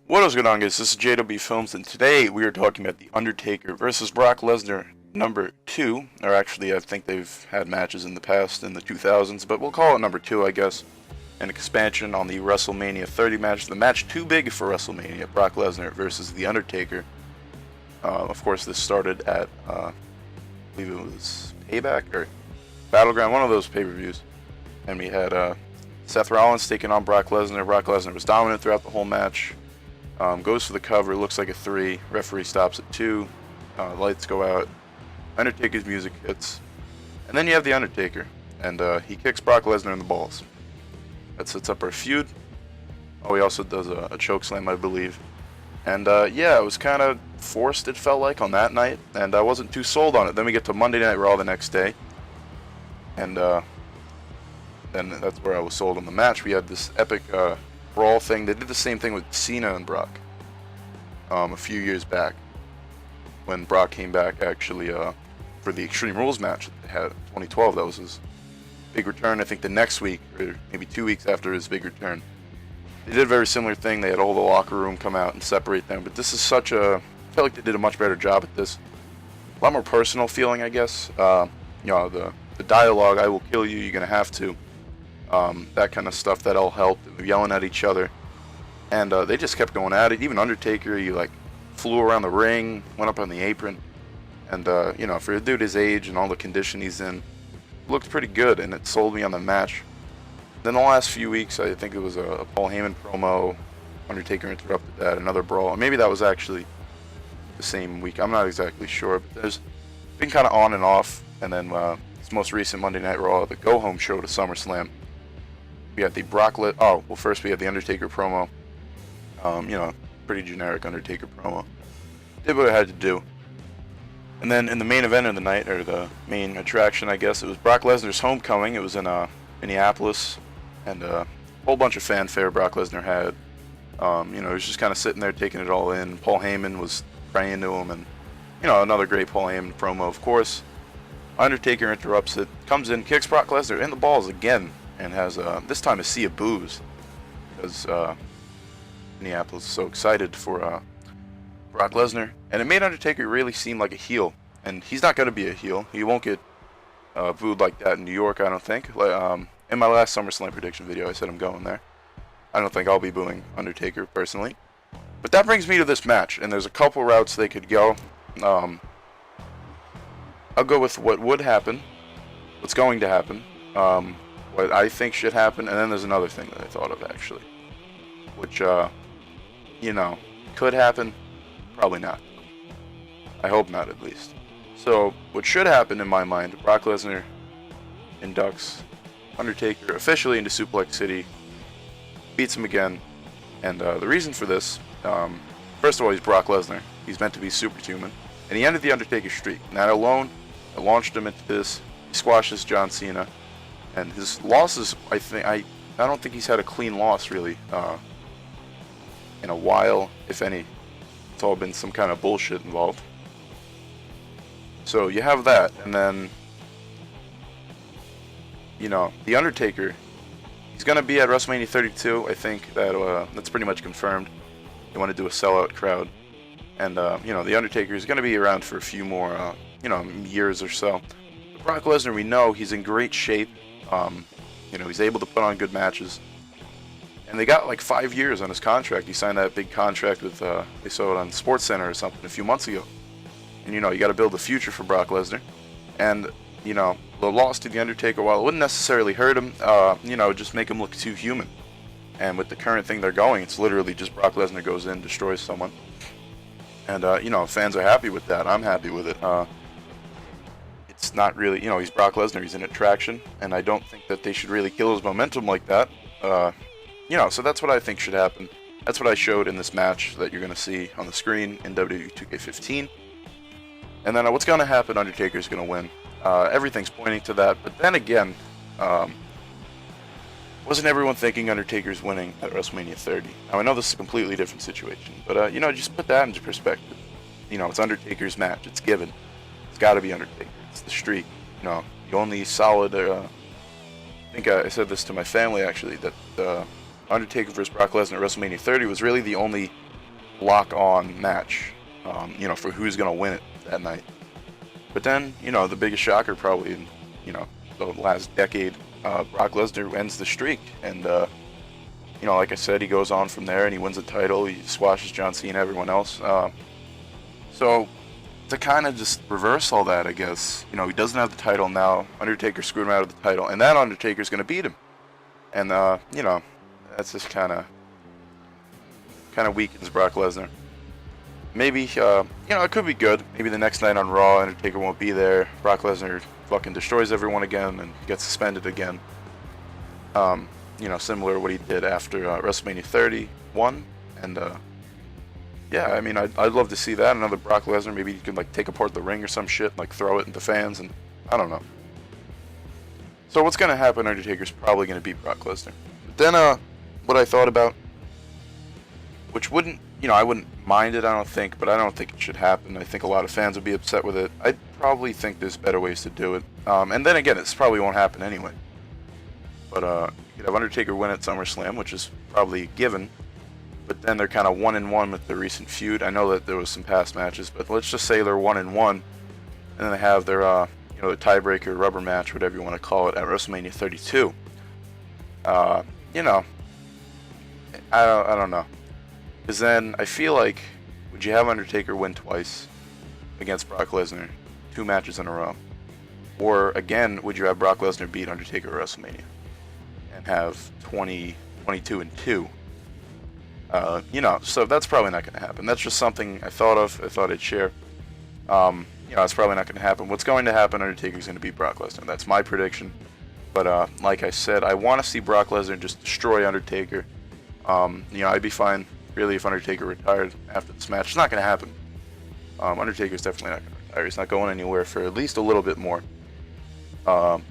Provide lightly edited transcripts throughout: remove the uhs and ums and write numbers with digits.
What is going on, guys? This is JW Films, and today we are talking about The Undertaker versus Brock Lesnar number 2. Or actually, I think they've had matches in the past in the 2000s, but we'll call it number 2, I guess. An expansion on the WrestleMania 30 match, the match too big for WrestleMania, Brock Lesnar versus The Undertaker. Of course, this started at, I believe it was Payback or Battleground, one of those pay-per-views. And we had Seth Rollins taking on Brock Lesnar. Brock Lesnar was dominant throughout the whole match. Goes for the cover, looks like a 3. Referee stops at 2. Lights go out. Undertaker's music hits. And then you have The Undertaker. And he kicks Brock Lesnar in the balls. That sets up our feud. Oh, he also does a chokeslam, I believe. And yeah, it was kind of forced, it felt like, on that night. And I wasn't too sold on it. Then we get to Monday Night Raw the next day. And then that's where I was sold on the match. We had this epic brawl thing. They did the same thing with Cena and Brock a few years back when Brock came back actually for the Extreme Rules match that they had in 2012. That was his big return. I think the next week or maybe 2 weeks after his big return, they did a very similar thing. They had all the locker room come out and separate them, but this is such a, I felt like they did a much better job at this. A lot more personal feeling, I guess. You know, the dialogue, "I will kill you, you're gonna have to," that kind of stuff, that all helped. They were yelling at each other, and they just kept going at it. Even Undertaker, he like flew around the ring, went up on the apron, and you know, for a dude his age and all the condition he's in, looked pretty good, and it sold me on the match. Then the last few weeks, I think it was a Paul Heyman promo. Undertaker interrupted that, another brawl, and maybe that was actually the same week. I'm not exactly sure, but there's been kind of on and off. And then this most recent Monday Night Raw, the go-home show to SummerSlam, we had the first we had the Undertaker promo. You know, pretty generic Undertaker promo. Did what it had to do. And then in the main event of the night, or the main attraction, I guess, it was Brock Lesnar's homecoming. It was in Minneapolis, and a whole bunch of fanfare Brock Lesnar had. You know, he was just kind of sitting there taking it all in. Paul Heyman was praying to him, and you know, another great Paul Heyman promo, of course. Undertaker interrupts it, comes in, kicks Brock Lesnar in the balls again, and has this time a sea of boos, because Minneapolis is so excited for Brock Lesnar, and it made Undertaker really seem like a heel, and he's not going to be a heel. He won't get booed like that in New York, I don't think. In my last SummerSlam prediction video, I said I'm going there. I don't think I'll be booing Undertaker personally. But that brings me to this match, and there's a couple routes they could go. I'll go with what would happen, what's going to happen, what I think should happen, and then there's another thing that I thought of actually, which, you know, could happen, probably not. I hope not, at least. So, what should happen in my mind, Brock Lesnar inducts Undertaker officially into Suplex City, beats him again, and the reason for this, first of all, he's Brock Lesnar. He's meant to be superhuman, and he ended the Undertaker streak. And that alone, it launched him into this. He squashes John Cena, and his losses, I don't think he's had a clean loss really in a while, if any. It's all been some kind of bullshit involved. So you have that, and then, you know, The Undertaker, he's going to be at WrestleMania 32. I think that's pretty much confirmed. They want to do a sellout crowd. And, you know, The Undertaker is going to be around for a few more, you know, years or so. But Brock Lesnar, we know he's in great shape. You know, he's able to put on good matches. And they got like 5 years on his contract. He signed that big contract with, they saw it on SportsCenter or something a few months ago. And, you know, you got to build the future for Brock Lesnar. And, you know, the loss to The Undertaker, while it wouldn't necessarily hurt him, you know, just make him look too human. And with the current thing they're going, it's literally just Brock Lesnar goes in, destroys someone. And, you know, fans are happy with that. I'm happy with it. It's not really, you know, he's Brock Lesnar. He's an attraction. And I don't think that they should really kill his momentum like that. You know, so that's what I think should happen. That's what I showed in this match that you're going to see on the screen in WWE 2K15. And then what's going to happen, Undertaker's going to win. Everything's pointing to that. But then again, wasn't everyone thinking Undertaker's winning at WrestleMania 30? Now, I know this is a completely different situation, but, you know, just put that into perspective. You know, it's Undertaker's match. It's given. It's got to be Undertaker. It's the streak. You know, the only solid, I think I said this to my family, actually, that Undertaker vs. Brock Lesnar at WrestleMania 30 was really the only lock-on match, for who's gonna win it that night. But then, the biggest shocker probably in, the last decade, Brock Lesnar ends the streak, and like I said, he goes on from there and he wins the title. He squashes John Cena, everyone else. So to kind of just reverse all that, I guess, he doesn't have the title now. Undertaker screwed him out of the title, and that Undertaker's gonna beat him. And that's just kind of weakens Brock Lesnar. Maybe it could be good. Maybe the next night on Raw, Undertaker won't be there. Brock Lesnar fucking destroys everyone again and gets suspended again. Similar to what he did after WrestleMania 31. And yeah, I mean, I'd love to see that. Another Brock Lesnar. Maybe he can take apart the ring or some shit, throw it into fans, and I don't know. So what's gonna happen? Undertaker's probably gonna beat Brock Lesnar. But then what I thought about, which wouldn't, I wouldn't mind it, I don't think, but I don't think it should happen. I think a lot of fans would be upset with it. I probably think there's better ways to do it. And then again, it probably won't happen anyway. But you could have Undertaker win at SummerSlam, which is probably a given. But then they're kind of 1-1 with the recent feud. I know that there was some past matches, but let's just say they're 1-1, and then they have their the tiebreaker, rubber match, whatever you want to call it, at WrestleMania 32. I don't know. Because then I feel like, would you have Undertaker win twice against Brock Lesnar, 2 matches in a row? Or again, would you have Brock Lesnar beat Undertaker at WrestleMania and have 22-2? So that's probably not going to happen. That's just something I thought of. I thought I'd share. It's probably not going to happen. What's going to happen? Undertaker's going to beat Brock Lesnar. That's my prediction. But like I said, I want to see Brock Lesnar just destroy Undertaker. I'd be fine really if Undertaker retired after this match. It's not going to happen. Undertaker's definitely not going to retire. He's not going anywhere for at least a little bit more. So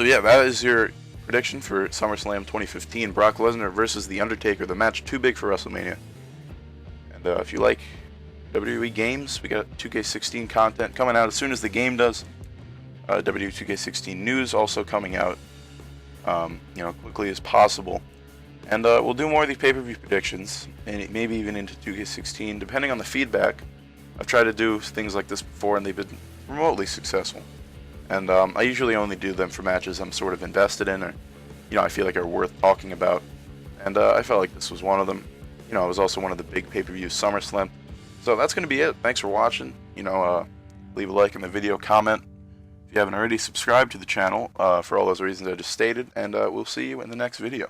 yeah, that is your prediction for SummerSlam 2015. Brock Lesnar versus The Undertaker. The match too big for WrestleMania. And if you like WWE games, we got 2K16 content coming out as soon as the game does. WWE 2K16 news also coming out, quickly as possible. And we'll do more of these pay-per-view predictions, and maybe even into 2K16, depending on the feedback. I've tried to do things like this before, and they've been remotely successful. And I usually only do them for matches I'm sort of invested in, or I feel like are worth talking about. And I felt like this was one of them. It was also one of the big pay-per-views, SummerSlam. So that's going to be it. Thanks for watching. Leave a like in the video, comment. If you haven't already, subscribe to the channel for all those reasons I just stated, and we'll see you in the next video.